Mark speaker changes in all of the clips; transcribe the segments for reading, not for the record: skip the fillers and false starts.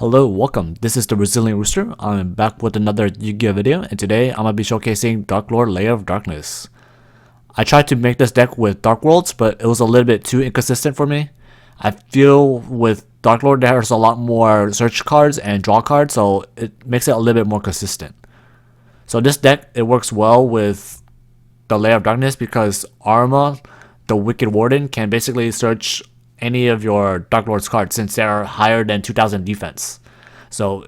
Speaker 1: Hello, welcome. This is the Resilient Rooster. I'm back with another Yu-Gi-Oh video, and today I'm gonna be showcasing Darklord Lair of Darkness. I tried to make this deck with Dark Worlds, but it was a little bit too inconsistent for me. I feel with Darklord there's a lot more search cards and draw cards, so it makes it a little bit more consistent. So this deck, it works well with the Lair of Darkness because Arma, the Wicked Warden, can basically search any of your Dark Lord's cards since they're higher than 2000 defense. So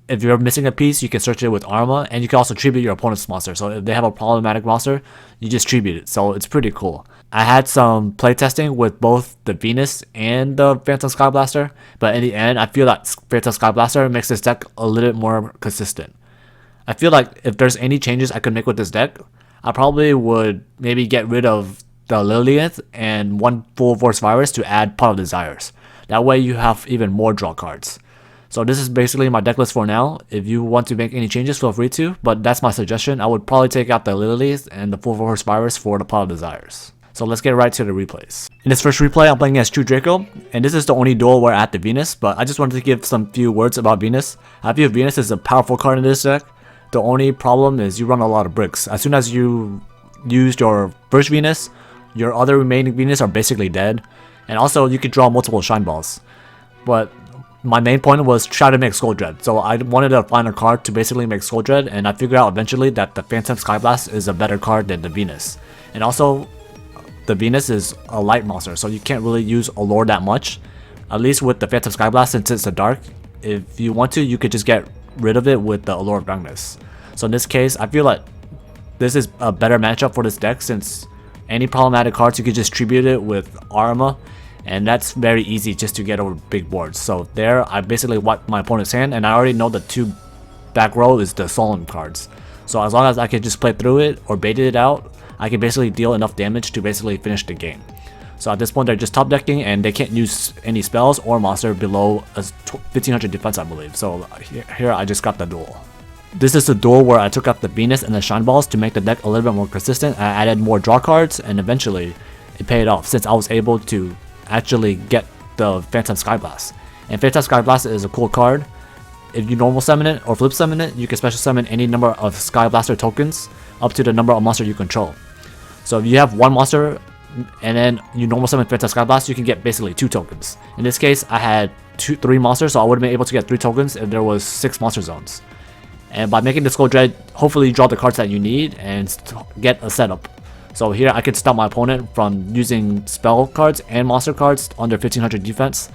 Speaker 1: if you're missing a piece, you can search it with Arma, and you can also tribute your opponent's monster. So if they have a problematic monster, you just tribute it. So it's pretty cool. I had some playtesting with both the Venus and the Phantom Skyblaster, but in the end, I feel that Phantom Skyblaster makes this deck a little bit more consistent. I feel like if there's any changes I could make with this deck, I probably would maybe get rid of the Lilith and one full force virus to add Pot of Desires. That way you have even more draw cards. So this is basically my deck list for now. If you want to make any changes, feel free to, but that's my suggestion. I would probably take out the Lilith and the full force virus for the Pot of Desires. So let's get right to the replays. In this first replay, I'm playing as True Draco, and this is the only duel where I had the Venus, but I just wanted to give some few words about Venus. I feel Venus is a powerful card in this deck. The only problem is you run a lot of bricks. As soon as you use your first Venus, your other remaining Venus are basically dead, and also you could draw multiple Shine Balls. But my main point was try to make Skull Dread, so I wanted to find a card to basically make Skull Dread, and I figured out eventually that the Phantom Skyblast is a better card than the Venus. And also, the Venus is a light monster, so you can't really use Allure that much, at least with the Phantom Skyblast since it's a dark. If you want to, you could just get rid of it with the Allure of Darkness. So in this case, I feel like this is a better matchup for this deck since any problematic cards, you could just tribute it with Arma, and that's very easy just to get over big boards. So there, I basically wiped my opponent's hand, and I already know the two back row is the Solemn cards. So as long as I can just play through it or bait it out, I can basically deal enough damage to basically finish the game. So at this point, they're just top decking, and they can't use any spells or monster below a 1500 defense, I believe. So here I just got the duel. This is the duel where I took out the Venus and the Shine Balls to make the deck a little bit more consistent. I added more draw cards, and eventually it paid off since I was able to actually get the Phantom Skyblast. And Phantom Skyblast is a cool card. If you normal summon it or flip summon it, you can special summon any number of Skyblaster tokens up to the number of monsters you control. So if you have one monster and then you normal summon Phantom Skyblast, you can get basically 2 tokens. In this case, I had 3 monsters, so I would have been able to get 3 tokens if there was 6 monster zones. And by making the Skull Dread, hopefully you draw the cards that you need and get a setup. So here I could stop my opponent from using spell cards and monster cards under 1500 defense.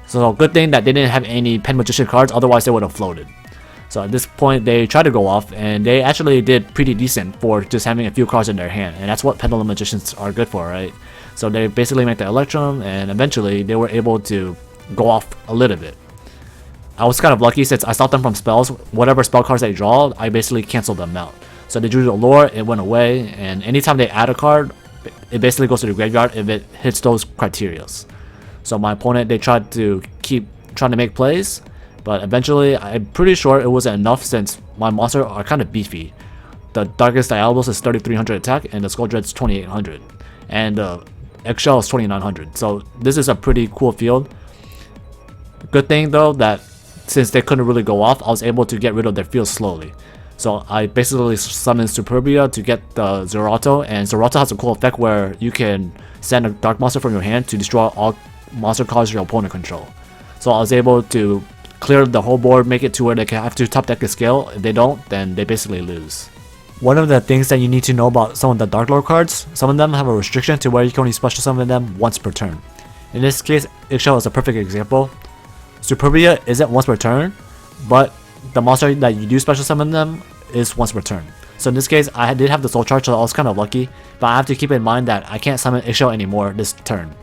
Speaker 1: So good thing that they didn't have any Pen Magician cards, otherwise they would have floated. So at this point they tried to go off, and they actually did pretty decent for just having a few cards in their hand. And that's what Pendulum Magicians are good for, right? So they basically made the Electrum, and eventually they were able to go off a little bit. I was kind of lucky since I stopped them from spells. Whatever spell cards they draw, I basically canceled them out. So they drew the Allure, it went away, and anytime they add a card, it basically goes to the graveyard if it hits those criterias. So my opponent, they tried to keep trying to make plays, but eventually I'm pretty sure it wasn't enough since my monsters are kind of beefy. The Darkest Diabolos is 3300 attack, and the Skull Dread's 2800, and the Eggshell is 2900. So this is a pretty cool field. Good thing though that since they couldn't really go off, I was able to get rid of their field slowly. So I basically summoned Superbia to get the Zerato, and Zerato has a cool effect where you can send a dark monster from your hand to destroy all monster cards your opponent control. So I was able to clear the whole board, make it to where they can have to top deck a scale. If they don't, then they basically lose. One of the things that you need to know about some of the Darklord cards, some of them have a restriction to where you can only special summon them once per turn. In this case, Eggshell is a perfect example. Superbia isn't once per turn, but the monster that you do special summon them is once per turn. So in this case, I did have the soul charge, so I was kind of lucky, but I have to keep in mind that I can't summon Eggshell anymore this turn.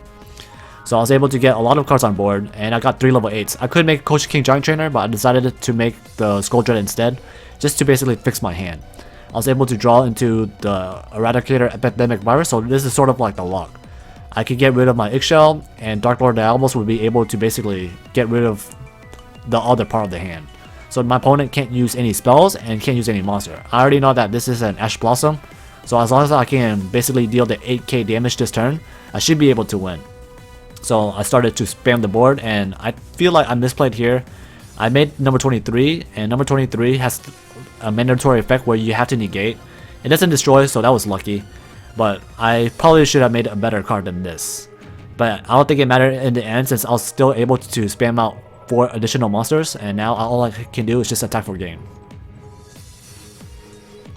Speaker 1: So I was able to get a lot of cards on board, and I got 3 level 8s. I could make Coach King Giant Trainer, but I decided to make the Skull Dread instead, just to basically fix my hand. I was able to draw into the Eradicator Epidemic Virus, so this is sort of like the lock. I could get rid of my Eggshell, and Darklord Diabolos would be able to basically get rid of the other part of the hand. So my opponent can't use any spells and can't use any monster. I already know that this is an Ash Blossom, so as long as I can basically deal the 8k damage this turn, I should be able to win. So I started to spam the board, and I feel like I misplayed here. I made number 23, and number 23 has a mandatory effect where you have to negate. It doesn't destroy, so that was lucky. But I probably should have made a better card than this. But I don't think it mattered in the end, since I was still able to spam out 4 additional monsters, and now all I can do is just attack for game.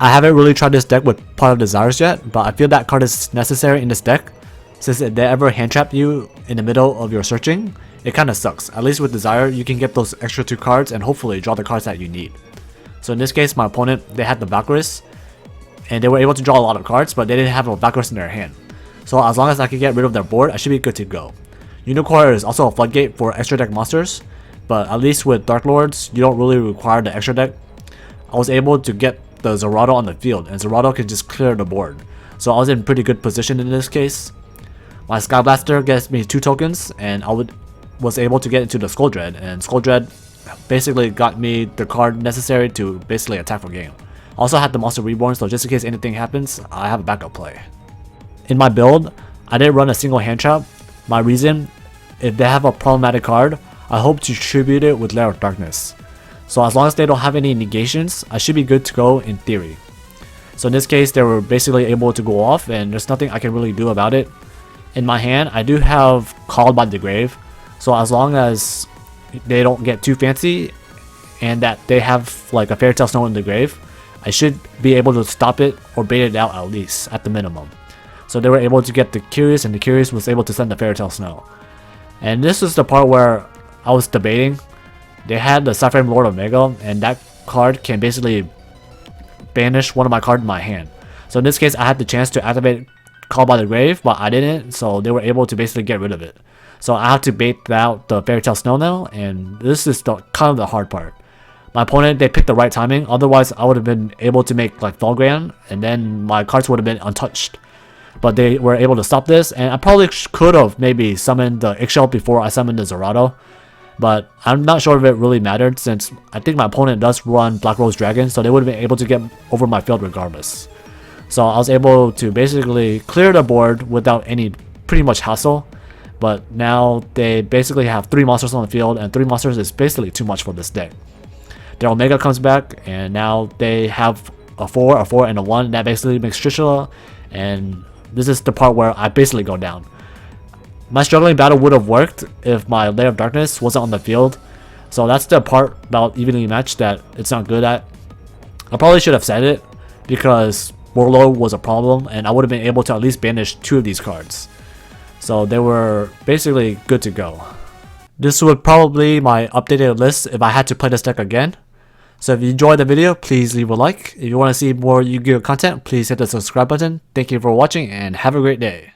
Speaker 1: I haven't really tried this deck with Part of Desires yet, but I feel that card is necessary in this deck, since if they ever hand trap you in the middle of your searching, it kinda sucks. At least with Desire, you can get those extra 2 cards and hopefully draw the cards that you need. So in this case, my opponent, they had the Valkyries, and they were able to draw a lot of cards, but they didn't have a Valkyries in their hand. So as long as I can get rid of their board, I should be good to go. Unicorn is also a floodgate for extra deck monsters, but at least with Dark Lords, you don't really require the extra deck. I was able to get the Zerato on the field, and Zerato can just clear the board. So I was in pretty good position in this case. My Sky Blaster gets me 2 tokens, and was able to get into the Skull Dread, and Skull Dread basically got me the card necessary to basically attack for game. I also had the Monster Reborn, so just in case anything happens, I have a backup play. In my build, I didn't run a single hand trap. My reason, if they have a problematic card, I hope to tribute it with Lair of Darkness. So as long as they don't have any negations, I should be good to go in theory. So in this case, they were basically able to go off, and there's nothing I can really do about it. In my hand, I do have Called by the Grave, so as long as they don't get too fancy and that they have like a Fairy Tale Snow in the grave, I should be able to stop it or bait it out at least, at the minimum. So they were able to get the Curious, and the Curious was able to send the Fairy Tale Snow. And this is the part where I was debating. They had the Cyframe Lord Omega, and that card can basically banish one of my cards in my hand. So in this case, I had the chance to activate Call by the Grave, but I didn't, so they were able to basically get rid of it. So I have to bait out the Fairy Tale Snow now, and this is kind of the hard part. My opponent, they picked the right timing, otherwise I would have been able to make like Volgran, and then my cards would have been untouched. But they were able to stop this, and I probably could have maybe summoned the Eggshell before I summoned the Zerato. But I'm not sure if it really mattered, since I think my opponent does run Black Rose Dragon, so they would have been able to get over my field regardless. So I was able to basically clear the board without any pretty much hassle. But now they basically have 3 monsters on the field, and 3 monsters is basically too much for this deck. Their Omega comes back, and now they have a 4, a 4, and a 1. That basically makes Trishula, and this is the part where I basically go down. My struggling battle would have worked if my Lair of Darkness wasn't on the field. So that's the part about evenly matched that it's not good at. I probably should have said it, because Warlord was a problem, and I would have been able to at least banish 2 of these cards. So they were basically good to go. This would probably be my updated list if I had to play this deck again. So if you enjoyed the video, please leave a like. If you want to see more Yu-Gi-Oh content, please hit the subscribe button. Thank you for watching, and have a great day.